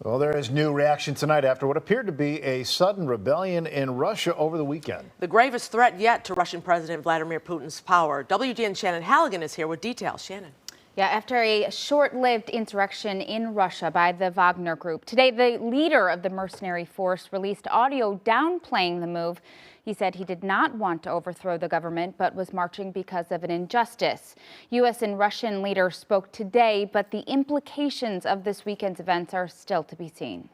Well, there is new reaction tonight after what appeared to be a sudden rebellion in Russia over the weekend. The gravest threat yet to Russian President Vladimir Putin's power. WGN's Shannon Halligan is here with details. Shannon. Yeah, after a short-lived insurrection in Russia by the Wagner Group, today the leader of the mercenary force released audio downplaying the move. He said he did not want to overthrow the government, but was marching because of an injustice. U.S. and Russian leaders spoke today, but the implications of this weekend's events are still to be seen.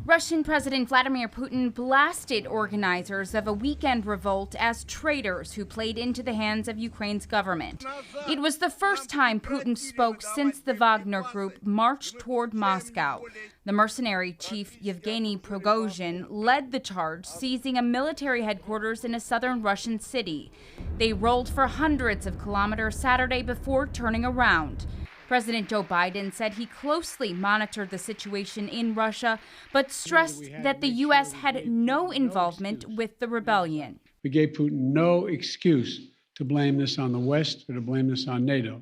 Russian President Vladimir Putin blasted organizers of a weekend revolt as traitors who played into the hands of Ukraine's government. It was the first time Putin spoke since the Wagner Group marched toward Moscow. The mercenary chief Yevgeny Prigozhin led the charge, seizing a military headquarters in a southern Russian city. They rolled for hundreds of kilometers Saturday before turning around. President Joe Biden said he closely monitored the situation in Russia, but stressed that the U.S. had no involvement with the rebellion. We gave Putin no excuse to blame this on the West or to blame this on NATO.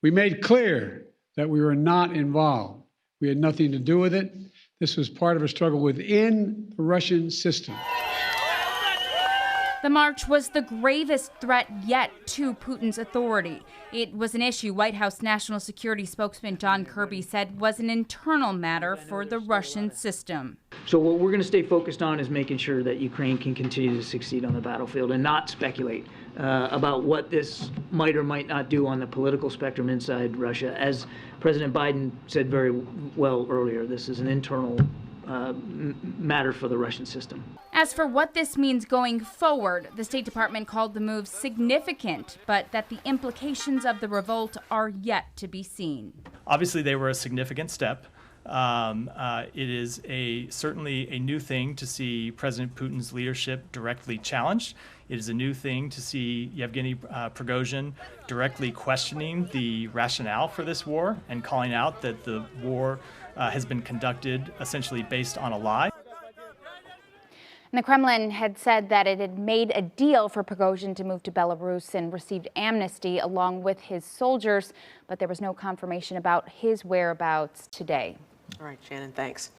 We made clear that we were not involved. We had nothing to do with it. This was part of a struggle within the Russian system. The march was the gravest threat yet to Putin's authority. It was an issue White House National Security spokesman John Kirby said was an internal matter for the Russian system. So what we're going to stay focused on is making sure that Ukraine can continue to succeed on the battlefield and not speculate about what this might or might not do on the political spectrum inside Russia. As President Biden said very well earlier, this is an internal matter for the Russian system. As for what this means going forward, the State Department called the move significant, but that the implications of the revolt are yet to be seen. Obviously, they were a significant step. It is certainly a new thing to see President Putin's leadership directly challenged. It is a new thing to see Yevgeny Prigozhin directly questioning the rationale for this war and calling out that the war has been conducted essentially based on a lie. And the Kremlin had said that it had made a deal for Prigozhin to move to Belarus and received amnesty along with his soldiers, but there was no confirmation about his whereabouts today. All right, Shannon, thanks.